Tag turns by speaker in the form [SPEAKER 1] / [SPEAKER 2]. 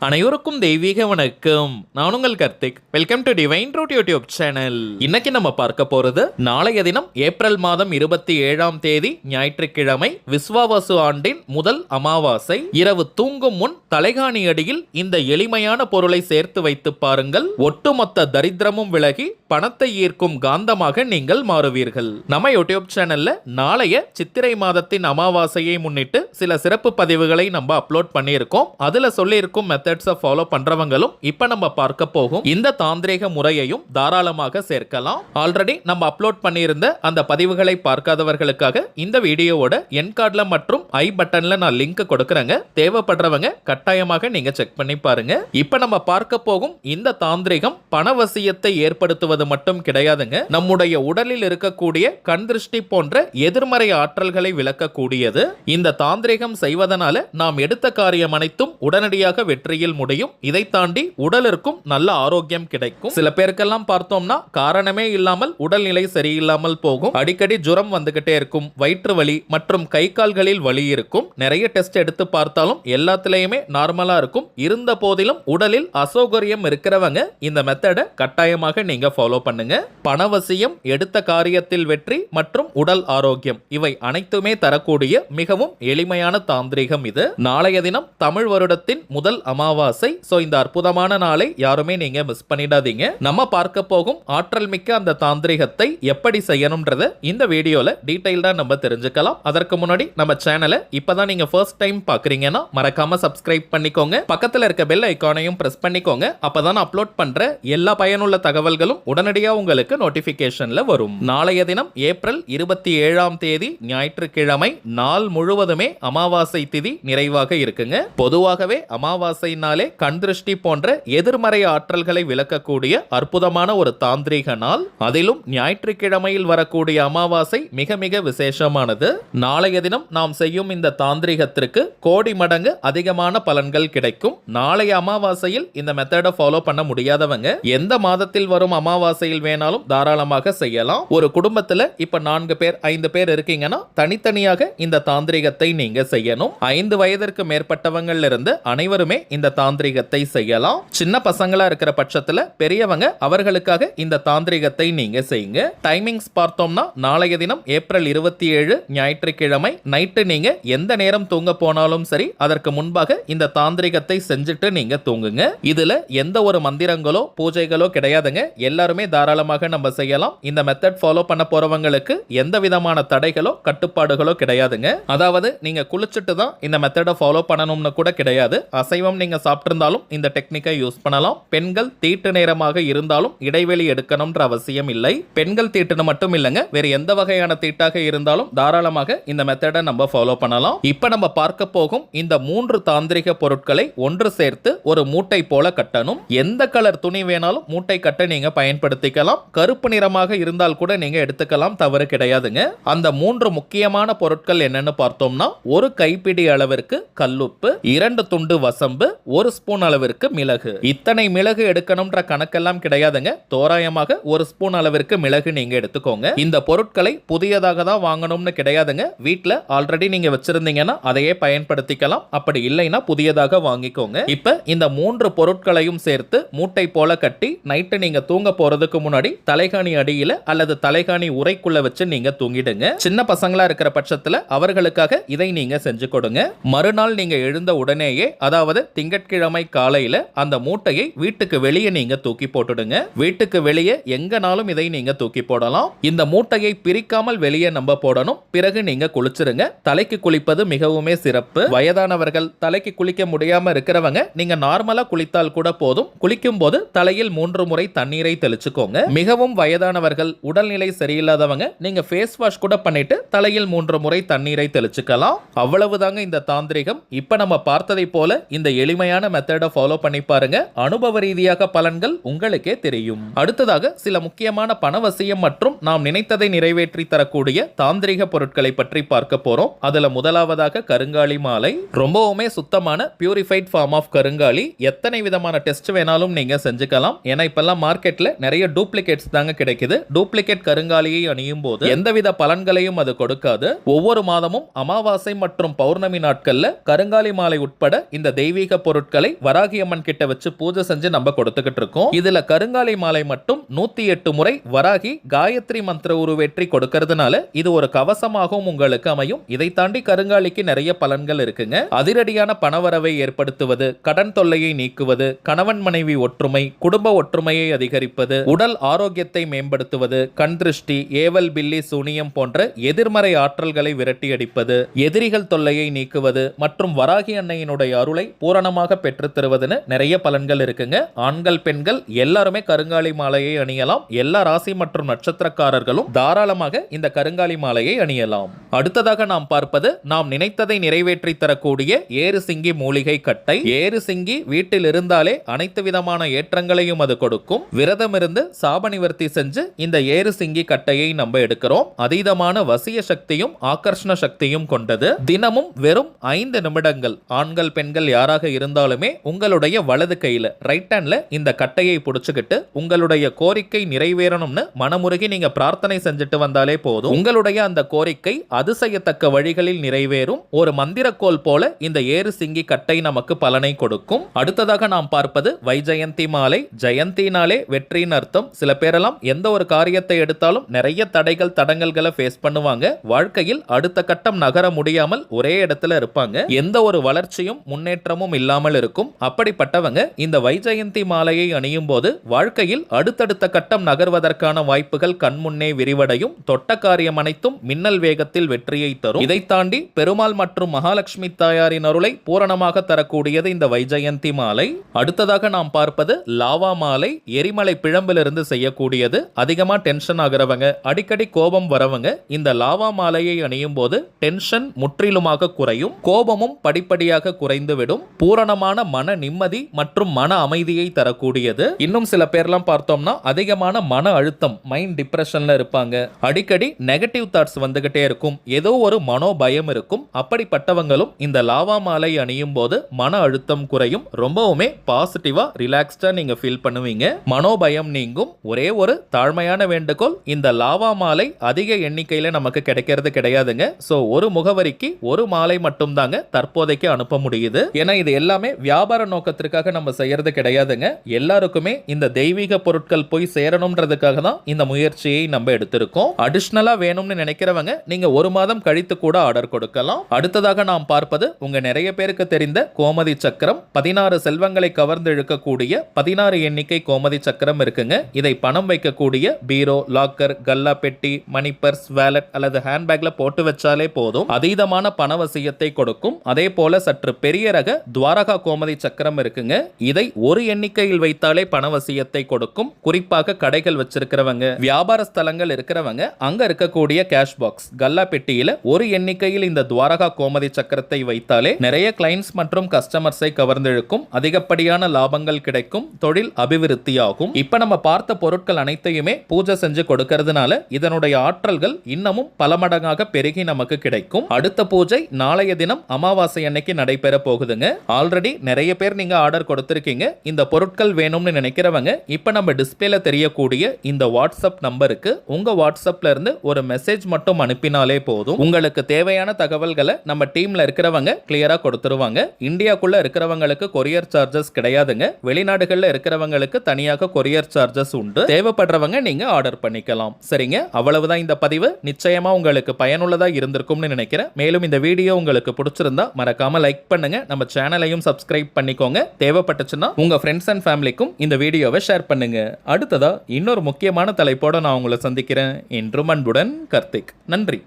[SPEAKER 1] அனைவருக்கும் தெய்வீக வணக்கம். நான் உங்கள் Karthik. Welcome to divine root YouTube channel. இன்னைக்கு நம்ம பார்க்க போறது நாளைய தினம் ஏப்ரல் மாதம் 27ஆம் தேதி ஞாயிற்றுக்கிழமை விஸ்வாவசு ஆண்டின் முதல் அமாவாசை. இரவு தூங்கும் முன் தலைகாணி அடியில் இந்த எளிமையான பொருளை சேர்த்து வைத்து பாருங்கள். ஒட்டுமொத்த தரித்திரமும் விலகி பணத்தை ஈர்க்கும் காந்தமாக நீங்கள் மாறுவீர்கள். நம்ம யூடியூப் சேனல்ல நாளைய சித்திரை மாதத்தின் அமாவாசையை முன்னிட்டு சில சிறப்பு பதிவுகளை நம்ம அப்லோட் பண்ணியிருக்கோம். அதுல சொல்லி இருக்கும் மெத்தட்ஸை ஃபாலோ பண்றவங்களும் இப்ப நம்ம பார்க்க போகும் இந்த தாந்திரீக முறையையும் தாராளமாக சேர்க்கலாம். ஆல்ரெடி நம்ம அப்லோட் பண்ணியிருந்த அந்த பதிவுகளை பார்க்காதவர்களுக்காக இந்த வீடியோவோட என் கார்டுல மற்றும் ஐ பட்டன்ல நான் லிங்க் கொடுக்கறேங்க. தேவைப்படுறவங்க கட்டாயமாக நீங்க செக் பண்ணி பாருங்க. இப்ப நம்ம பார்க்க போகும் இந்த தாந்திரிகம் பணவசியத்தை ஏற்படுத்துவது மட்டும் கிடையாதுங்க. நம்முடைய உடலில் இருக்கக்கூடிய கண் திருஷ்டி போன்ற எதிர்மறை ஆற்றல்களை விளக்கக்கூடியது. இந்த தாந்திரிகம் செய்வதனால நாம் எடுத்த காரியம் அனைத்தும் உடனடியாக வெற்றியில் முடியும். இதை தாண்டி உடலிற்கும் நல்ல ஆரோக்கியம் கிடைக்கும். சில பேருக்கெல்லாம் பார்த்தோம்னா காரணமே இல்லாமல் உடல்நிலை சரியில்லாமல் போகும். அடிக்கடி ஜுரம் வந்துகிட்டே இருக்கும், வயிற்று வலி மற்றும் கை கால்களில் வலி இருக்கும். நிறைய டெஸ்ட் எடுத்து பார்த்தாலும் எல்லாத்திலையுமே நார்மலா இருக்கும். இருந்த போதிலும் உடலில் அசௌகரியம் இருக்கிறவங்க இந்த மெத்தடை கட்டாயமாக நீங்க ஃபாலோ பண்ணுங்க. பணவசியம், எடுத்த காரியத்தில் வெற்றி மற்றும் உடல் ஆரோக்கியம் இவை அனைத்துமே தரக்கூடிய மிகவும் எளிமையான தாந்திரிகம் இது. நாளைய தினம் தமிழ் வருடத்தின் முதல் அமாவாசை. சோ இந்த அற்புதமான நாளை யாருமே நீங்க மிஸ் பண்ணிடாதீங்க. நம்ம பார்க்க போகும் ஆற்றல் மிக்க அந்த தாந்திரிகத்தை எப்படி செய்யணும்ன்றத இந்த வீடியோல டீடைல்டா நம்ம தெரிஞ்சுக்கலாம். அதற்கு முன்னாடி நம்ம சேனலை இப்பதான் நீங்க ஃபர்ஸ்ட் டைம் பாக்குறீங்கன்னா மறக்காம சப்ஸ்கிரைப் பண்ணிக்கோங்க. பக்கத்துல இருக்க பெல் ஐகானையும் பிரஸ் பண்ணிக்கோங்க. அப்பதான் அப்லோட் பண்ற எல்லா பயனுள்ள தகவல்களும் உடனடியா உங்களுக்கு நோட்டிபிகேஷன்ல வரும். நாளைய தினம் ஏப்ரல் 27ஆம் தேதி ஞாயிற்றுக்கிழமை நாள் முழுவதுமே அமாவாசை திதி நிறைவாக இருக்குங்க. பொதுவாகவே அமாவாசைனாலே கண் திருஷ்டி போன்ற எதிர்மறை ஆற்றல்களை விளக்கக்கூடிய அற்புதமான ஒரு தாந்திரீக நாள். அதிலும் ஞாயிற்றுக்கிழமையில் வரக்கூடிய அமாவாசை மிக மிக விசேஷமானது. நாளைய தினம் நாம் செய்யும் இந்த தாந்திரீகத்திற்கு கோடி மடங்கு அதிகமான பலன்கள் கிடைக்கும். நாளைய அமாவாசையில் இந்த மெத்தடை ஃபாலோ பண்ண முடியாதவங்க எந்த மாதத்தில் வரும் அமாவாசையில் வேணாலும் தாராளமாக செய்யலாம். ஒரு குடும்பத்துல இப்ப 4 பேர் 5 பேர் இருக்கீங்கன்னா தனித்தனியாக இந்த தாந்திரீகத்தை நீங்க செய்யணும். 5 வயதிற்கு மேற்பட்டவங்கள் இருந்து அனைவருமே இந்த தாந்திரீகத்தை செய்யலாம். சின்ன பசங்களா இருக்கிற பட்சத்துல பெரியவங்க அவர்களுக்காக இந்த தாந்திரீகத்தை நீங்க செய்யுங்க. டைமிங்ஸ் பார்த்தோம்னா நாளைய தினம் ஏப்ரல் 27 ஞாயிற்றுக்கிழமை நைட்டு நீங்க எந்த நேரம் தூங்க போனாலும் சரி அதற்கு முன்பாக இந்த தாந்திரீகத்தை செஞ்சுட்டு நீங்க தூங்குங்க. இதுல எந்த ஒரு மந்திரங்களோ பூஜைகளோ கிடையாதுங்க. எல்லாருமே தாராளமாக நம்ம செய்யலாம். இந்த மெத்தட் ஃபாலோ பண்ண போறவங்களுக்கு எந்த விதமான தடைகளோ கட்டுப்பாடுகளோ கிடையாதுங்க. அதாவது நீங்க குளிச்சுட்டு தான் இந்த மெத்தடை ஃபாலோ பண்ணணும்னு கூட கிடையாது. அசைவம் நீங்க சாப்பிட்டிருந்தாலும் இந்த டெக்னிக்கை யூஸ் பண்ணலாம். பெண்கள் தீட்டு நேரமாக இருந்தாலும் இடைவெளி எடுக்கணும்ன்ற அவசியம் இல்லை. பெண்கள் தீட்டுன்னு மட்டும் இல்லைங்க, வேற எந்த வகையான தீட்டாக இருந்தாலும் தாராளமாக இந்த மெத்தடை நம்ம ஃபாலோ பண்ணலாம். இப்ப நம்ம பார்க்க போகும் இந்த 3 தாந்திரிக பொருட்களை ஒன்று சேர்த்து ஒரு மூட்டை போல கட்டணும். எந்த கலர் துணி வேணாலும் மூட்டை கட்ட நீங்க பயன்படுத்திக்கலாம். கருப்பு நிறமாக இருந்தால் கூட நீங்க எடுத்துக்கலாம், தவறு கிடையாதுங்க. அந்த 3 முக்கியமான பொருட்கள் என்னன்னு பார்த்தோம்னா ஒரு கைப்பிடி அளவிற்கு கல்லுப்பு, 2 துண்டு வசம்பு, 1 ஸ்பூன் அளவிற்கு மிளகு. இத்தனை மிளகு எடுக்கணும்ன்ற கணக்கெல்லாம் கிடையாதுங்க. தோராயமாக 1 ஸ்பூன் அளவிற்கு மிளகு நீங்க எடுத்துக்கோங்க. இந்த பொருட்களை புதியதாக தான் வாங்கணும்னு கிடையாதுங்க. வீட்ல ஆல்ரெடி நீங்க வச்சிருந்தீங்கன்னா அதையே பயன்படுத்திக்கலாம். அப்படி இல்லைன்னா புதியதாக வாங்கிக்கோங்க. இப்ப இந்த 3 பொருட்களையும் சேர்த்து மூட்டை போல கட்டி நைட்டு நீங்க தூங்க போறதுக்கு முன்னாடி தலைகாணி அடியில அல்லது தலைகாணி உரைக்குள்ள வச்சு நீங்க தூங்கிடுங்க. சின்ன பசங்களா இருக்கிற பட்சத்துல அவர்களுக்காக இதை நீங்க செஞ்சு கொடுங்க. மறுநாள் நீங்க எழுந்த உடனேயே, அதாவது திங்கட்கிழமை காலையில அந்த மூட்டையை வீட்டுக்கு வெளியே நீங்க தூக்கி போட்டுடுங்க. வீட்டுக்கு வெளியே எங்கனாலும் இதை நீங்க தூக்கி போடலாம். இந்த மூட்டையை பிரிக்காமல் வெளியே நம்ம போடணும். பிறகு நீங்க குளிச்சிருங்க. தலைக்கு குளிப்பது மிகவுமே சிறப்பு. வயதானவர்கள், தலைக்கு குளிக்க முடியாம இருக்கிறவங்க நீங்க நார்மலா குளித்தால் கூட போதும். குளிக்கும் போது தலையில் 3 முறை தண்ணீரை தெளிச்சுக்கோங்க. மிகவும் வயதானவர்கள், உடல்நிலை சரியில்லாதவங்க நீங்க ஃபேஸ் வாஷ் கூட பண்ணிட்டு தலையில் 3 முறை தண்ணீரை தெளிச்சுக்கலாம். அவ்வளவுதாங்க இந்த தாந்திரிகம். இப்ப நம்ம பார்த்ததை போல இந்த எளிமையான மெத்தடை ஃபாலோ பண்ணி பாருங்க. அனுபவ ரீதியாக பலன்கள் உங்களுக்கே தெரியும். அடுத்ததாக சில முக்கியமான பணவசியம் மற்றும் நாம் நினைத்ததை நிறைவேற்றி தரக்கூடிய தாந்திரிக பொருட்களை பற்றி பார்க்க போறோம். அதுல முதலாவதாக கருங்காலி மாலை. ரொம்பவுமே சுத்தமான பியூரிஃபைட் ஃபார்ம் ஆஃப் கருங்காலி. எத்தனை விதமான டெஸ்ட் வேணாலும் நீங்க செஞ்சுக்கலாம். ஏன்னா இப்பெல்லாம் மார்க்கெட்ல நிறைய டூப்ளிகேட்ஸ் தாங்க கிடைக்குது. டூப்ளிகேட் கருங்காலியை அணியும் போது எந்தவித பலன்களையும் அது கொடுக்காது. ஒவ்வொரு மாதமும் அமாவாசை மற்றும் பௌர்ணமி நாட்கள்ல கருங்காலி மாலை உட்பட இந்த தெய்வீக பொருட்களை வராகி அம்மன் கிட்ட வச்சு பூஜை செஞ்சு நம்ம கொடுத்துக்கிட்டு இருக்கோம். இதுல கருங்காலி மாலை மட்டும் 108 முறை வராகி காயத்ரி மந்திர உருவேற்றி கொடுக்கறதுனால இது ஒரு கவசமாகவும் உங்களுக்கு அமையும். இதை தாண்டி கருங்காலிக்கு நிறைய பலன்கள் இருக்குங்க. அதிரடியான பணவரவை ஏற்படுத்துவது, கடன் தொல்லையை நீக்குவது, கணவன் மனைவி ஒற்றுமை, குடும்ப ஒற்றுமையை அதிகரிப்பது, உடல் ஆரோக்கியத்தை மேம்படுத்துவது, கண் திருஷ்டி, ஏவல் பில்லி சூனியம் போன்ற எதிர்மறை ஆற்றல்களை விரட்டி அடிப்பது, எதிரிகள் தொல்லையை நீக்குவது மற்றும் வராகி அன்னையினுடைய அருளை பூரணமாக பெற்று தருவதுன்னு நிறைய பலன்கள் இருக்குங்க. ஆண்கள் பெண்கள் எல்லாருமே கருங்காலி மாலையை அணியலாம். எல்லா ராசி மற்றும் நட்சத்திரக்காரர்களும் தாராளமாக இந்த கருங்காலி மாலையை அணியலாம். அடுத்ததாக நாம் பார்ப்பது நாம் நினைத்ததை நிறைவேற்றி தரக்கூடிய ஏறு சிங்கி மூலிகை கட்டை. ஏறு சிங்கி வீட்டில் இருந்தாலே அனைத்து விதமான ஏற்றங்களையும் அது கொடுக்கும். விரதம் இருந்து சாப நிவர்த்தி செஞ்சு இந்த ஏறு சிங்கி கட்டையை நம்ம எடுக்கிறோம். அதீதமான வசிய சக்தியும் ஆகர்ஷண சக்தியும் கொண்டது. தினமும் வெறும் 5 நிமிடங்கள் ஆண்கள் பெண்கள் யாராக இருந்தாலுமே உங்களுடைய வலது கையில ரைட் ஹேண்ட்ல இந்த கட்டையை புடிச்சுக்கிட்டு உங்களுடைய கோரிக்கை நிறைவேறணும்னு மனமுருகி நீங்க பிரார்த்தனை செஞ்சுட்டு வந்தாலே போதும். உங்களுடைய அந்த கோரிக்கை அதிசயத்தக்க வழிகளில் நிறைவேறும். ஒரு மந்திரக்கோல் போல இந்த ஏறு சிங்கி கட்டை நமக்கு பலனை கொடுக்கும். அடுத்ததாக நாம் பார்ப்பது வைஜெயந்தி மாலை. ஜெயந்தினாலே வெற்றியின் அர்த்தம். சில பேரெல்லாம் எந்த ஒரு காரியத்தை எடுத்தாலும் நிறைய தடைகள் தடங்கல்களை ஃபேஸ் பண்ணுவாங்க. வாழ்க்கையில் அடுத்த கட்டம் நகர முடியாமல் ஒரே இடத்துல இருப்பாங்க. எந்த ஒரு வளர்ச்சியும் முன்னேற்றமும் இல்லாமல் இருக்கும். அப்படிப்பட்டவங்க இந்த வைஜெயந்தி மாலையை அணியும் போது வாழ்க்கையில் அடுத்தடுத்த கட்டம் நகர்வதற்கான வாய்ப்புகள் கண்முன்னே விரிவடையும். தொட்ட காரியம் அனைத்தும் மின்னல் வேகத்தில் வெற்றியை தரும். இதை தாண்டி பெருமாள் மற்றும் மகாலட்சுமி தாயாரின் அருளை பூரணமாக தரக்கூடியது இந்த வைஜெயந்தி மாலை. அடுத்ததாக நாம் பார்ப்பது லாவா மாலை. எரிமலை பிழம்பிலிருந்து செய்யக்கூடியது. அதிகமா டென்ஷன் ஆகிறவங்க, அடிக்கடி கோபம் வரவங்க இந்த லாவா மாலையை அணியும் போது டென்ஷன் முற்றிலுமாக குறையும். கோபமும் படிப்படியாக குறைந்துவிடும். பூரணமான மன நிம்மதி மற்றும் மன அமைதியை தரக்கூடியது. இன்னும் சில பேர்லாம் பார்த்தோம்னா அதிகமான மன அழுத்தம், மைண்ட் டிப்ரெஷன்ல இருப்பாங்க. அடிக்கடி நெகட்டிவ் தாட்ஸ் வந்துகிட்டே இருக்கும். ஏதோ ஒரு மனோபயம் இருக்கும். அப்படிப்பட்டவங்களும் இந்த லாவா மாலை அணியும் போது மன அழுத்தம் குறையும். ரொம்பவுமே பாசிட்டிவா ரிலாக்ஸ்டா நீங்க ஃபீல் பண்ணுவீங்க. மனோபயம் நீங்கும். ஒரே ஒரு தாழ்மையான வேண்டுகோள், இந்த லாவா மாலை அதிக எண்ணிக்கையில நமக்கு கிடைக்கிறது கிடையாதுங்க. சோ ஒரு முகவரிக்கு ஒரு மாலை மட்டும் தாங்க தற்போதைக்கு அனுப்ப முடியுது. ஏன்னா இது எல்லாமே வியாபார நோக்கத்திற்காக நம்ம செய்யறது கிடையாதுங்க. எல்லாருக்குமே இந்த தெய்வீக பொருட்கள் போய் சேரணும்ன்றதுக்காக தான் இந்த முயற்சியை நம்ம எடுத்திருக்கோம். அடிஷனலா வேணும்னு நினைக்கிறவங்க நீங்க ஒரு மாதம் கழித்து கூட ஆர்டர் கொடுக்கலாம். அடுத்ததாக நாம் பார்ப்பது உங்க நிறைய பேருக்கு தெரிந்த கோமதி சக்கரம். 16 செல்வங்களை கவர்ந்து இழுக்கக்கூடிய 16 எண்ணிக்கை கோமதி சக்கரம் இருக்குங்க. இதை பணம் வைக்கக்கூடிய பீரோ, லாக்கர், கல்லா பெட்டி, மணி பர்ஸ், வேலட் அல்லது ஹேண்ட்பேக்ல போட்டு வச்சாலே போதும். அதீதமான பணவசியத்தை கொடுக்கும். அதே போல சற்று பெரிய ரக துவாரகா கோமதி சக்கரம் இருக்குங்க. இதை ஒரு எண்ணிக்கையில் வைத்தாலே பணவசியத்தை கொடுக்கும். குறிப்பாக கடைகள் வச்சிருக்கிறவங்க, வியாபார ஸ்தலங்கள் இருக்கிறவங்க அங்க இருக்கக்கூடிய கேஷ் பாக்ஸ், கல்லா பெட்டியில ஒரு எண்ணிக்கையில் இந்த துவாரகா கோமதி சக்கரத்தை வைத்தாலே நிறைய கிளைண்ட்ஸ் மற்றும் கஸ்டமர்ஸை கவர்ந்தெழுக்கும். அதிகப்படியான லாபங்கள் கிடைக்கும். தொழில் அபிவிருத்தியாகும். இப்ப நம்ம பார்த்த பொருட்கள் அனைத்தையுமே பூஜை செஞ்சு கொடுக்கிறதுனால இதனுடைய ஆற்றல்கள் இன்னமும் பல மடங்காக பெருகி நமக்கு கிடைக்கும். அடுத்த பூஜை நாளைய தினம் அமாவாசை அன்னைக்கு நடைபெற போகுதுங்க. ஆல்ரெடி நிறைய பேர் நீங்க ஆர்டர் கொடுத்திருக்கீங்க. இந்த பொருட்கள் வேணும்னு நினைக்கிறவங்க இப்ப நம்ம டிஸ்பிளேல தெரியக்கூடிய இந்த வாட்ஸ்அப் நம்பருக்கு உங்க வாட்ஸ்அப்ல இருந்து ஒரு மெசேஜ் மட்டும் அனுப்பினாலே போதும். உங்களுக்கு தேவையான தகவல்களை நம்ம டீம்ல இருக்கிறவங்க கிளியரா கொடுத்துருவாங்க. இந்தியாக்குள்ள இருக்கிறவங்களுக்கு கொரியர் சார்ஜஸ் கிடையாதுங்க. வெளிநாடுகள்ல இருக்கிறவங்களுக்கு தனியாக கொரியர் சார்ஜஸ் உண்டு. தேவைப்படுறவங்க நீங்க ஆர்டர் பண்ணிக்கலாம். சரிங்க, அவ்வளவுதான் இந்த பதிவு. நிச்சயமா உங்களுக்கு பயனுள்ளதா இருந்திருக்கும்னு நினைக்கிறேன். மேலும் இந்த வீடியோ உங்களுக்கு பிடிச்சிருந்தா மறக்காம லைக் பண்ணுங்க. நம்ம சேனலையும் சப்ஸ்கிரைப் பண்ணிக்கோங்க. தேவைப்பட்டுச்சுன்னா உங்க ஃப்ரெண்ட்ஸ் அண்ட் ஃபேமிலிக்கும் இந்த வீடியோவை ஷேர் பண்ணுங்க. அடுத்ததா இன்னொரு முக்கியமான தலைப்போட நான் உங்களை சந்திக்கிறேன். என்றும் அன்புடன் கார்த்திக். நன்றி.